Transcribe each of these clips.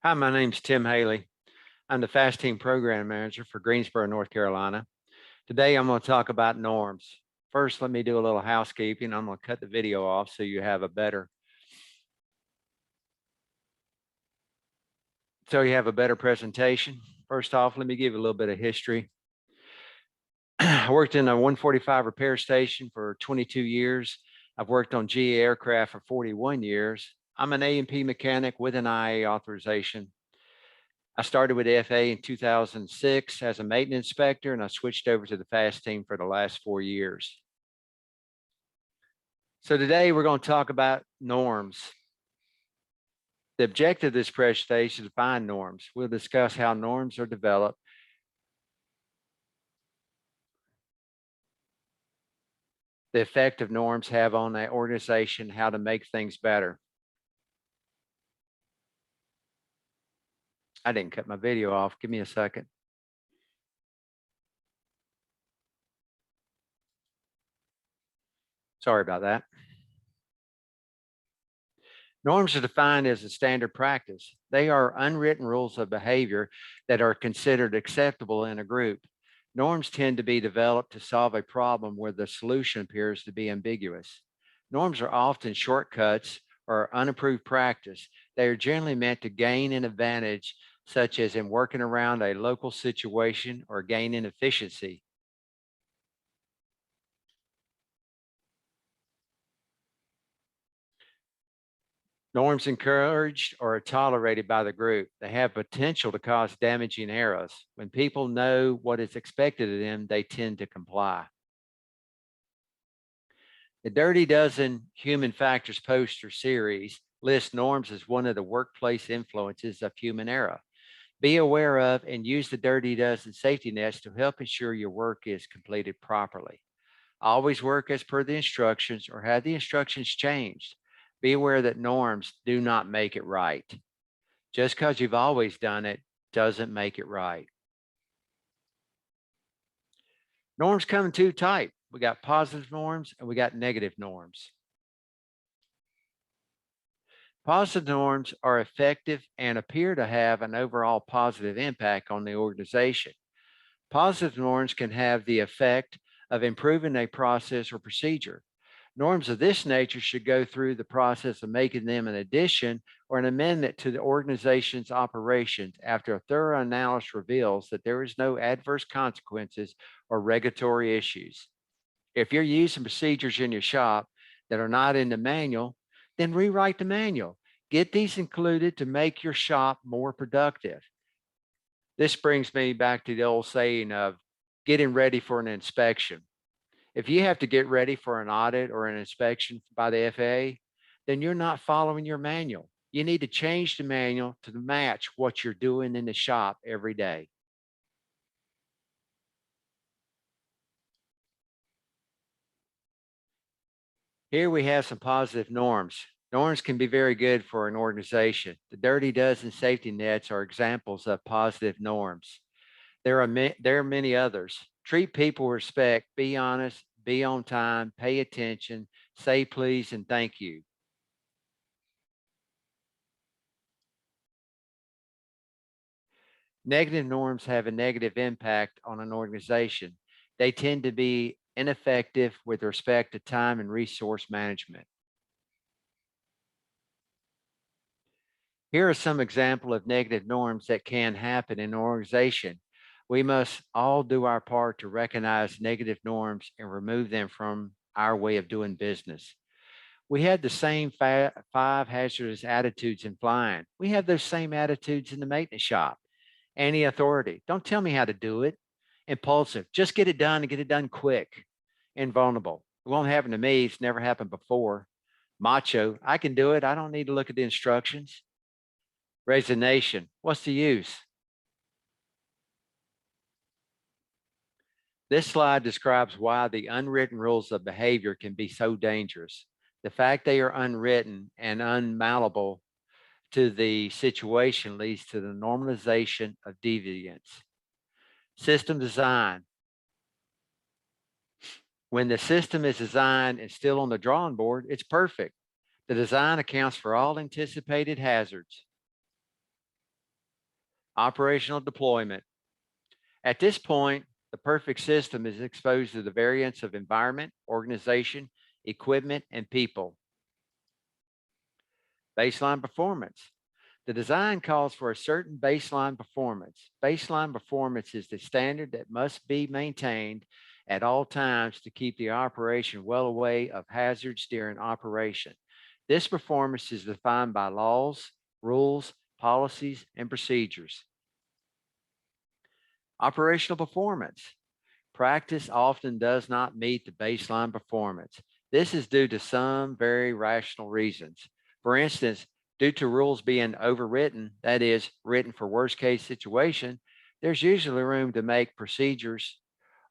Hi, my name's Tim Haley. I'm the FAASTeam Program Manager for Greensville, North Carolina. Today, I'm going to talk about norms. First, let me do a little housekeeping. I'm going to cut the video off so you have a better presentation. First off, let me give you a little bit of history. I worked in a 145 repair station for 22 years. I've worked on GE aircraft for 41 years. I'm an A&P mechanic with an IA authorization. I started with the FAA in 2006 as a maintenance inspector, and I switched over to the FAASTeam for the last 4 years. So today we're going to talk about norms. The objective of this presentation is to define norms. We'll discuss how norms are developed, the effect of norms have on the organization, how to make things better. I didn't cut my video off. Give me a second. Sorry about that. Norms are defined as a standard practice. They are unwritten rules of behavior that are considered acceptable in a group. Norms tend to be developed to solve a problem where the solution appears to be ambiguous. Norms are often shortcuts or unapproved practice. They are generally meant to gain an advantage, such as in working around a local situation or gaining efficiency. Norms encouraged or tolerated by the group. They have potential to cause damaging errors. When people know what is expected of them, they tend to comply. The Dirty Dozen Human Factors poster series lists norms as one of the workplace influences of human error. Be aware of and use the Dirty Dozen safety nets to help ensure your work is completed properly. Always work as per the instructions or have the instructions changed. Be aware that norms do not make it right. Just because you've always done it doesn't make it right. Norms come in two types. We got positive norms and we got negative norms. Positive norms are effective and appear to have an overall positive impact on the organization. Positive norms can have the effect of improving a process or procedure. Norms of this nature should go through the process of making them an addition or an amendment to the organization's operations after a thorough analysis reveals that there is no adverse consequences or regulatory issues. If you're using procedures in your shop that are not in the manual, then rewrite the manual. Get these included to make your shop more productive. This brings me back to the old saying of getting ready for an inspection. If you have to get ready for an audit or an inspection by the FAA, then you're not following your manual. You need to change the manual to match what you're doing in the shop every day. Here we have some positive norms. Norms can be very good for an organization. The Dirty Dozen safety nets are examples of positive norms. There are many others. Treat people with respect, be honest, be on time, pay attention, say please and thank you. Negative norms have a negative impact on an organization. They tend to be ineffective with respect to time and resource management. Here are some examples of negative norms that can happen in an organization. We must all do our part to recognize negative norms and remove them from our way of doing business. We had the same 5 hazardous attitudes in flying. We have those same attitudes in the maintenance shop. Anti-authority. Don't tell me how to do it. Impulsive. Just get it done and get it done quick. Invulnerable. It won't happen to me. It's never happened before. Macho. I can do it. I don't need to look at the instructions. Resignation. What's the use? This slide describes why the unwritten rules of behavior can be so dangerous. The fact they are unwritten and unmalleable to the situation leads to the normalization of deviance. System design. When the system is designed and still on the drawing board, it's perfect. The design accounts for all anticipated hazards. Operational deployment. At this point, the perfect system is exposed to the variance of environment, organization, equipment, and people. Baseline performance. The design calls for a certain baseline performance. Baseline performance is the standard that must be maintained at all times to keep the operation well away of hazards during operation. This performance is defined by laws, rules, policies, and procedures. Operational performance. Practice often does not meet the baseline performance. This is due to some very rational reasons. For instance, due to rules being overwritten, that is, written for worst case situation, there's usually room to make procedures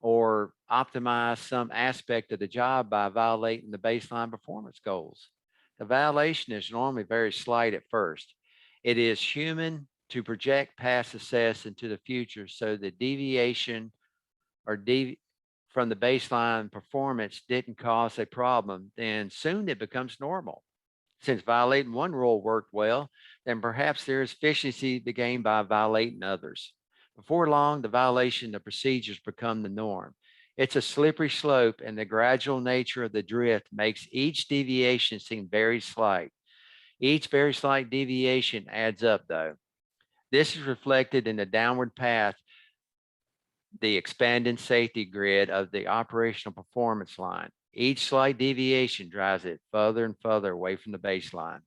or optimize some aspect of the job by violating the baseline performance goals. The violation is normally very slight at first. It is human to project past success into the future, so the deviation or from the baseline performance didn't cause a problem, then soon it becomes normal. Since violating one rule worked well, then perhaps there is efficiency to be gained by violating others. Before long, the violation of procedures become the norm. It's a slippery slope, and the gradual nature of the drift makes each deviation seem very slight. Each very slight deviation adds up, though. This is reflected in the downward path, the expanding safety grid of the operational performance line. Each slight deviation drives it further and further away from the baseline.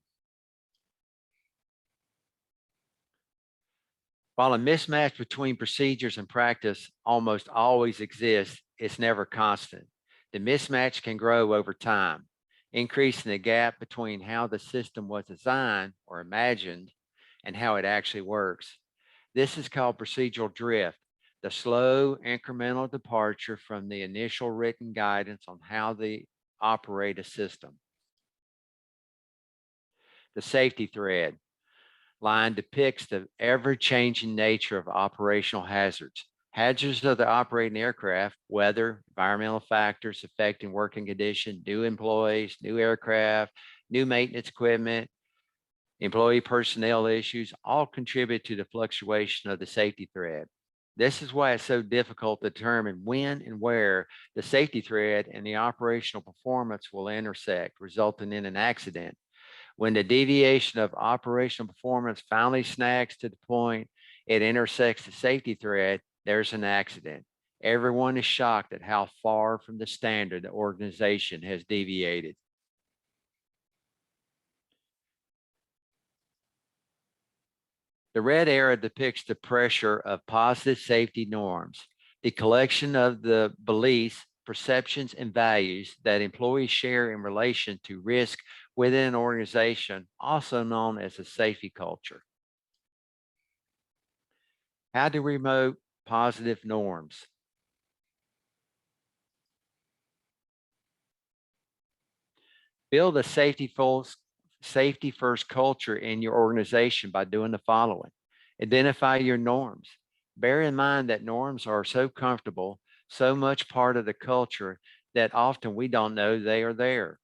While a mismatch between procedures and practice almost always exists, it's never constant. The mismatch can grow over time, increasing the gap between how the system was designed or imagined and how it actually works. This is called procedural drift, the slow incremental departure from the initial written guidance on how to operate a system. The safety thread line depicts the ever-changing nature of operational hazards. Hazards of the operating aircraft, weather, environmental factors affecting working condition, new employees, new aircraft, new maintenance equipment, employee personnel issues, all contribute to the fluctuation of the safety thread. This is why it's so difficult to determine when and where the safety thread and the operational performance will intersect, resulting in an accident. When the deviation of operational performance finally snags to the point it intersects the safety thread, there's an accident. Everyone is shocked at how far from the standard the organization has deviated. The red arrow depicts the pressure of positive safety norms, the collection of the beliefs, perceptions, and values that employees share in relation to risk within an organization, also known as a safety culture. How to promote positive norms. Build a safety first culture in your organization by doing the following. Identify your norms. Bear in mind that norms are so comfortable, so much part of the culture that often we don't know they are there.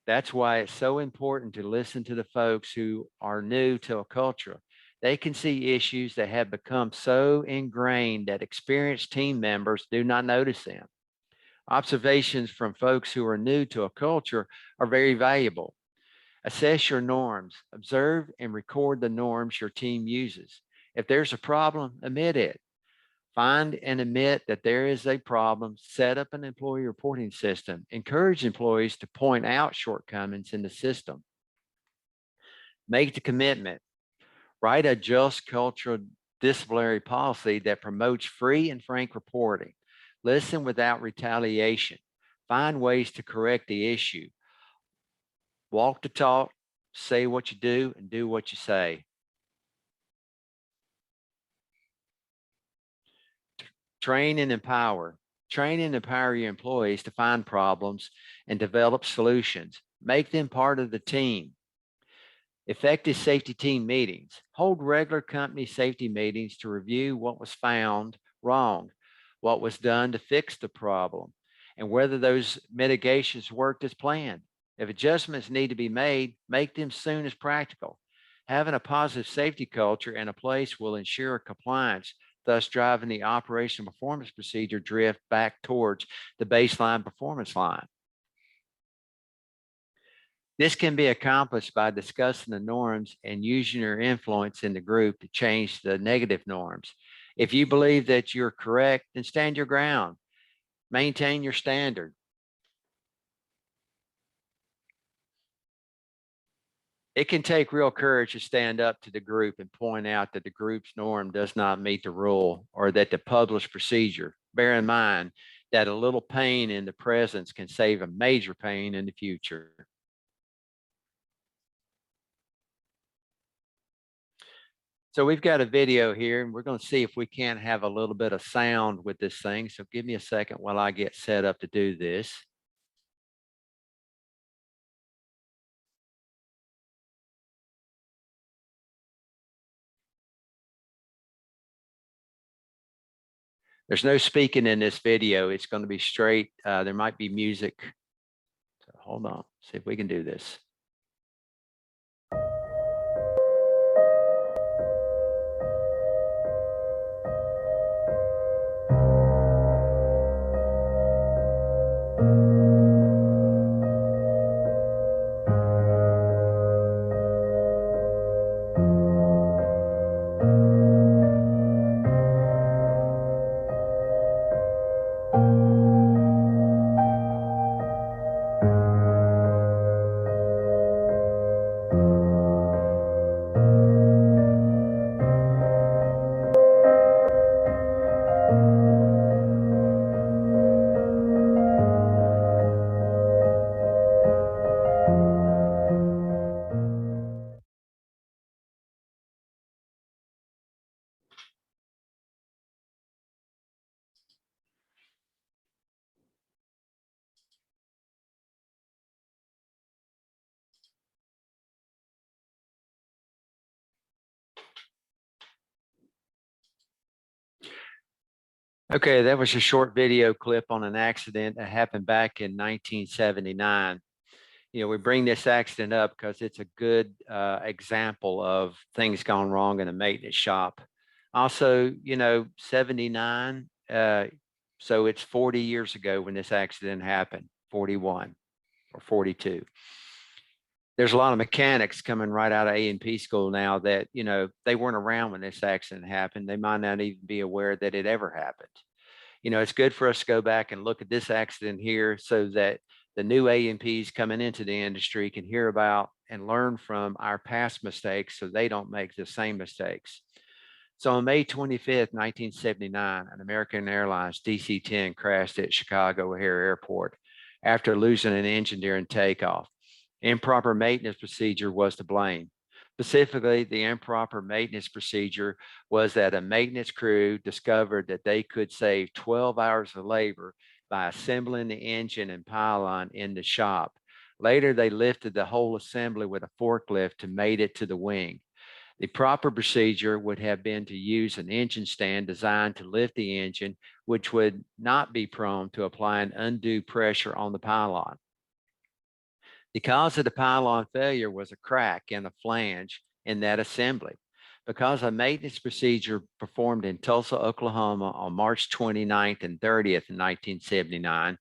That's why it's so important to listen to the folks who are new to a culture. They can see issues that have become so ingrained that experienced team members do not notice them. Observations from folks who are new to a culture are very valuable. Assess your norms, observe and record the norms your team uses. If there's a problem, admit it. Find and admit that there is a problem. Set up an employee reporting system. Encourage employees to point out shortcomings in the system. Make the commitment. Write a just cultural disciplinary policy that promotes free and frank reporting. Listen without retaliation. Find ways to correct the issue. Walk the talk, say what you do, and do what you say. Train and empower. Train and empower your employees to find problems and develop solutions. Make them part of the team. Effective safety team meetings. Hold regular company safety meetings to review what was found wrong, what was done to fix the problem, and whether those mitigations worked as planned. If adjustments need to be made, make them soon as practical. Having a positive safety culture and a place will ensure compliance, thus driving the operational performance procedure drift back towards the baseline performance line. This can be accomplished by discussing the norms and using your influence in the group to change the negative norms. If you believe that you're correct, then stand your ground. Maintain your standard. It can take real courage to stand up to the group and point out that the group's norm does not meet the rule or that the published procedure. Bear in mind that a little pain in the present can save a major pain in the future. So we've got a video here and we're going to see if we can't have a little bit of sound with this thing. So give me a second while I get set up to do this. There's no speaking in this video. It's going to be straight. There might be music. So hold on, see if we can do this. Okay, that was a short video clip on an accident that happened back in 1979. We bring this accident up because it's a good example of things gone wrong in a maintenance shop. Also, 79, so it's 40 years ago when this accident happened, 41 or 42. There's a lot of mechanics coming right out of A&P school now that, they weren't around when this accident happened. They might not even be aware that it ever happened. It's good for us to go back and look at this accident here so that the new A&Ps coming into the industry can hear about and learn from our past mistakes so they don't make the same mistakes. So on May 25th, 1979, an American Airlines DC-10 crashed at Chicago O'Hare Airport after losing an engine during takeoff. Improper maintenance procedure was to blame. Specifically, the improper maintenance procedure was that a maintenance crew discovered that they could save 12 hours of labor by assembling the engine and pylon in the shop. Later, they lifted the whole assembly with a forklift to mate it to the wing. The proper procedure would have been to use an engine stand designed to lift the engine, which would not be prone to applying undue pressure on the pylon. The cause of the pylon failure was a crack in a flange in that assembly. Because a maintenance procedure performed in Tulsa, Oklahoma on March 29th and 30th in 1979,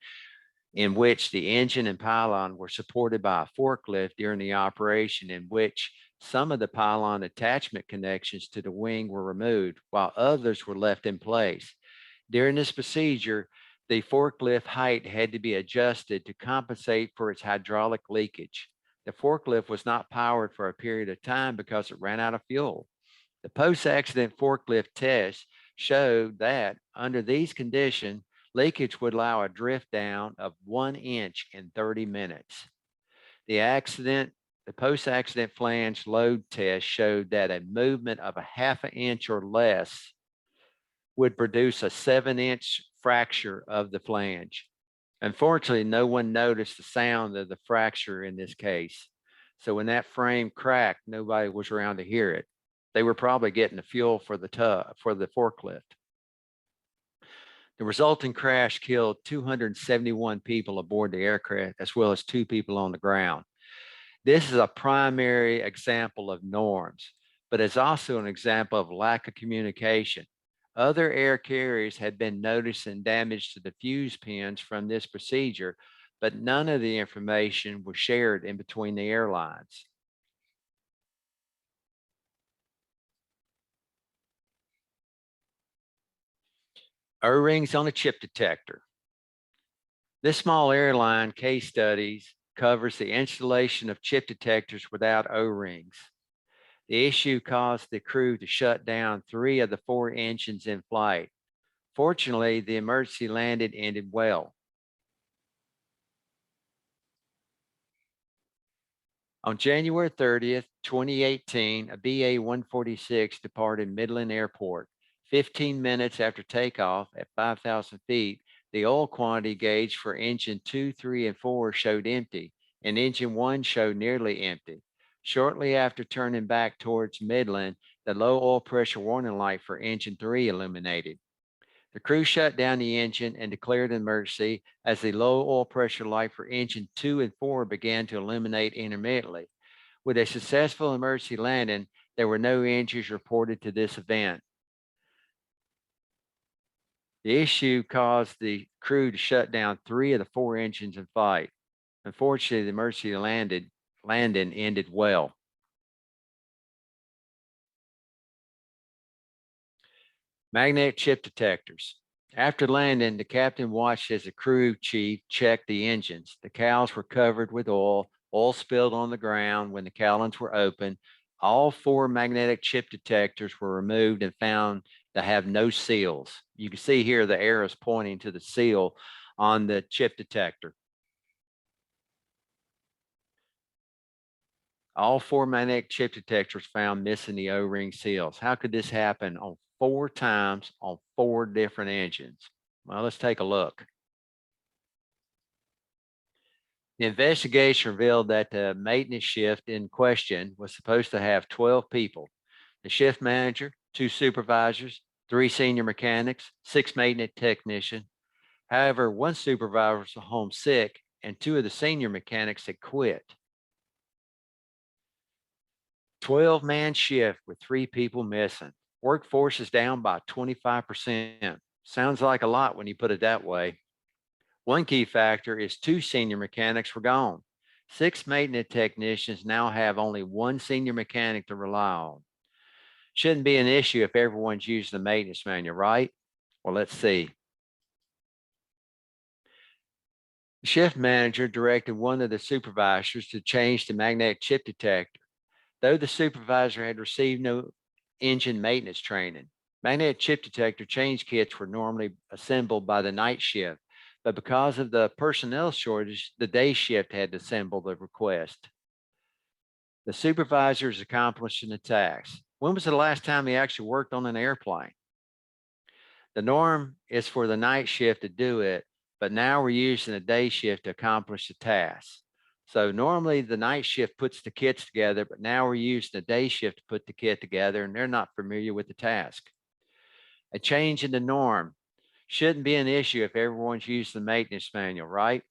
in which the engine and pylon were supported by a forklift during the operation, in which some of the pylon attachment connections to the wing were removed while others were left in place. During this procedure, the forklift height had to be adjusted to compensate for its hydraulic leakage. The forklift was not powered for a period of time because it ran out of fuel. The post-accident forklift test showed that under these conditions, leakage would allow a drift down of 1 inch in 30 minutes. The post-accident flange load test showed that a movement of a half an inch or less would produce a 7-inch fracture of the flange. Unfortunately, no one noticed the sound of the fracture in this case. So when that frame cracked, nobody was around to hear it. They were probably getting the fuel for the forklift. The resulting crash killed 271 people aboard the aircraft, as well as 2 people on the ground. This is a primary example of norms, but it's also an example of lack of communication. Other air carriers had been noticing damage to the fuse pins from this procedure, but none of the information was shared in between the airlines. O-rings on a chip detector. This small airline case studies covers the installation of chip detectors without O-rings. The issue caused the crew to shut down 3 of the 4 engines in flight. Fortunately, the emergency landing ended well. On January 30th, 2018, a BA 146 departed Midland Airport. 15 minutes after takeoff at 5,000 feet, the oil quantity gauge for engine 2, 3, and 4 showed empty, and engine 1 showed nearly empty. Shortly after turning back towards Midland, the low oil pressure warning light for engine 3 illuminated. The crew shut down the engine and declared an emergency as the low oil pressure light for engine 2 and 4 began to illuminate intermittently. With a successful emergency landing, there were no injuries reported to this event. The issue caused the crew to shut down 3 of the 4 engines in flight. Unfortunately, the emergency landing ended well. Magnetic chip detectors. After landing, the captain watched as the crew chief checked the engines. The cowls were covered with oil. Oil spilled on the ground when the cowlings were open. All 4 magnetic chip detectors were removed and found to have no seals. You can see here the arrows pointing to the seal on the chip detector. All 4 magnetic chip detectors found missing the O-ring seals. How could this happen on 4 times on 4 different engines? Well, let's take a look. The investigation revealed that the maintenance shift in question was supposed to have 12 people: the shift manager, 2 supervisors, 3 senior mechanics, 6 maintenance technicians. However, 1 supervisor was home sick and 2 of the senior mechanics had quit. 12-man shift with 3 people missing. Workforce is down by 25%. Sounds like a lot when you put it that way. One key factor is 2 senior mechanics were gone. 6 maintenance technicians now have only 1 senior mechanic to rely on. Shouldn't be an issue if everyone's using the maintenance manual, right? Well, let's see. The shift manager directed 1 of the supervisors to change the magnetic chip detector, though the supervisor had received no engine maintenance training. Magnetic chip detector change kits were normally assembled by the night shift, but because of the personnel shortage, the day shift had to assemble the request. The supervisor is accomplishing the task. When was the last time he actually worked on an airplane? The norm is for the night shift to do it, but now we're using the day shift to accomplish the task. So normally the night shift puts the kits together, but now we're using the day shift to put the kit together, and they're not familiar with the task. A change in the norm shouldn't be an issue if everyone's using the maintenance manual, right?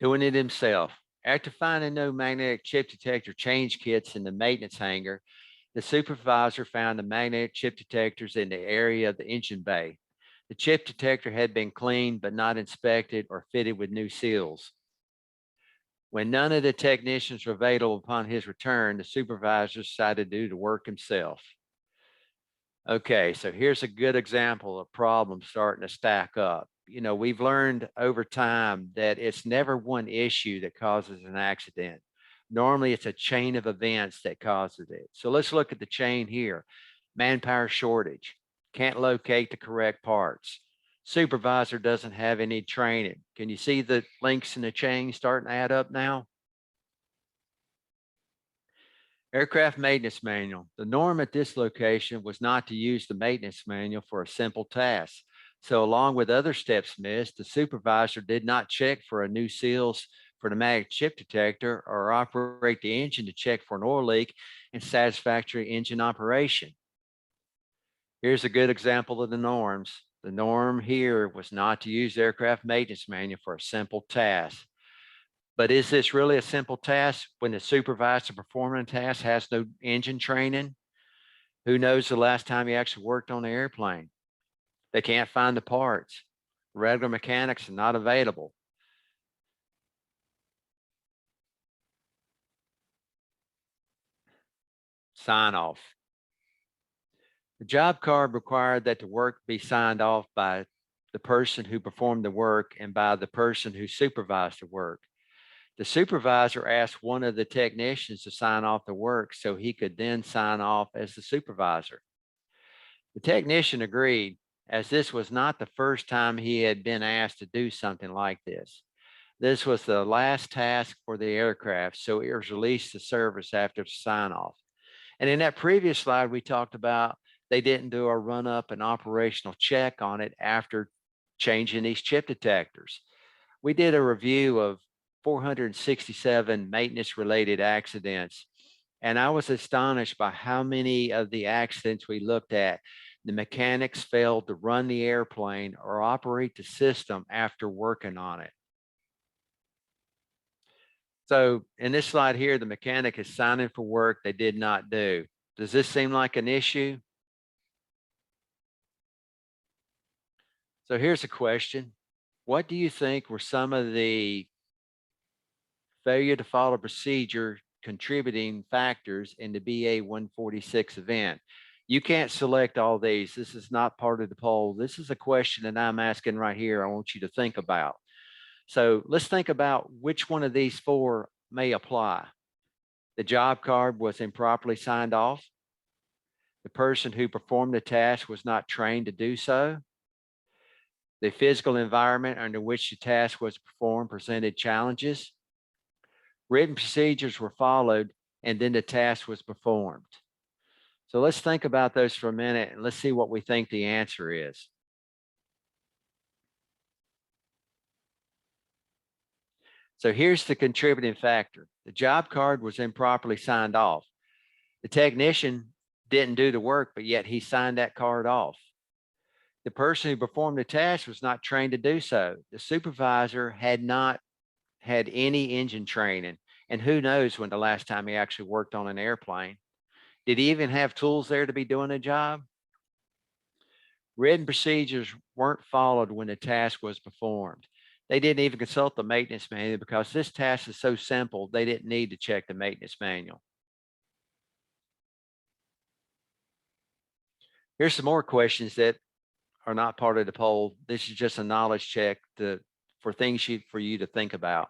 Doing it himself. After finding no magnetic chip detector change kits in the maintenance hangar, the supervisor found the magnetic chip detectors in the area of the engine bay. The chip detector had been cleaned but not inspected or fitted with new seals. When none of the technicians were available upon his return, the supervisor decided to do the work himself. Okay, so here's a good example of problems starting to stack up. We've learned over time that it's never one issue that causes an accident. Normally, it's a chain of events that causes it. So let's look at the chain here. Manpower shortage, can't locate the correct parts. Supervisor doesn't have any training. Can you see the links in the chain starting to add up now? Aircraft maintenance manual. The norm at this location was not to use the maintenance manual for a simple task. So along with other steps missed, the supervisor did not check for a new seals for the magnetic chip detector or operate the engine to check for an oil leak and satisfactory engine operation. Here's a good example of the norms. The norm here was not to use the aircraft maintenance manual for a simple task. But is this really a simple task when the supervisor performing the task has no engine training? Who knows the last time he actually worked on the airplane? They can't find the parts. Regular mechanics are not available. Sign off. The job card required that the work be signed off by the person who performed the work and by the person who supervised the work. The supervisor asked one of the technicians to sign off the work so he could then sign off as the supervisor. The technician agreed, as this was not the first time he had been asked to do something like this. This was the last task for the aircraft, so it was released to service after the sign off. And in that previous slide, we talked about they didn't do a run up and operational check on it after changing these chip detectors. We did a review of 467 maintenance related accidents, and I was astonished by how many of the accidents we looked at. The mechanics failed to run the airplane or operate the system after working on it. So in this slide here, the mechanic is signing for work they did not do. Does this seem like an issue? So here's a question. What do you think were some of the failure to follow procedure contributing factors in the BA 146 event? You can't select all these. This is not part of the poll. This is a question that I'm asking right here. I want you to think about. So let's think about which one of these four may apply. The job card was improperly signed off. The person who performed the task was not trained to do so. The physical environment under which the task was performed presented challenges. Written procedures were followed, and then the task was performed. So let's think about those for a minute and let's see what we think the answer is. So here's the contributing factor. The job card was improperly signed off. The technician didn't do the work, but yet he signed that card off. The person who performed the task was not trained to do so. The supervisor had not had any engine training, and who knows when the last time he actually worked on an airplane. Did he even have tools there to be doing the job? Written procedures weren't followed when the task was performed. They didn't even consult the maintenance manual because this task is so simple, they didn't need to check the maintenance manual. Here's some more questions that are not part of the poll. This is just a knowledge check for things for you to think about.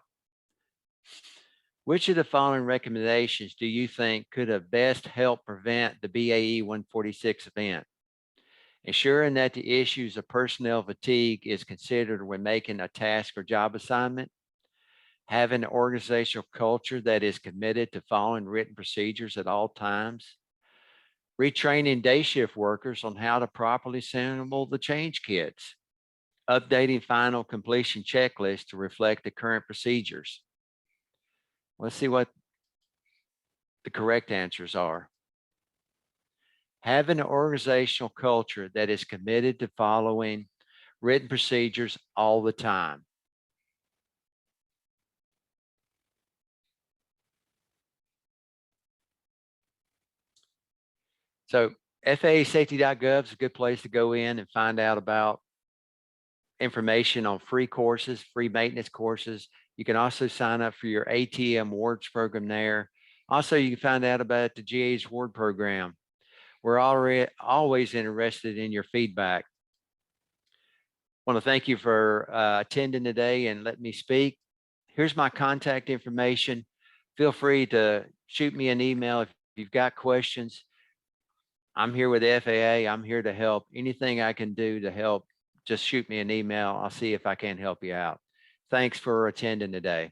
Which of the following recommendations do you think could have best helped prevent the BAE 146 event? Ensuring that the issues of personnel fatigue is considered when making a task or job assignment. Having an organizational culture that is committed to following written procedures at all times. Retraining day shift workers on how to properly assemble the change kits. Updating final completion checklists to reflect the current procedures. Let's see what the correct answers are. Having an organizational culture that is committed to following written procedures all the time. So FAASafety.gov is a good place to go in and find out about information on free courses, free maintenance courses. You can also sign up for your ATM awards program there. Also, you can find out about the GA's award program. We're always interested in your feedback. I want to thank you for attending today and let me speak. Here's my contact information. Feel free to shoot me an email if you've got questions. I'm here with the FAA. I'm here to help. Anything I can do to help, just shoot me an email. I'll see if I can help you out. Thanks for attending today.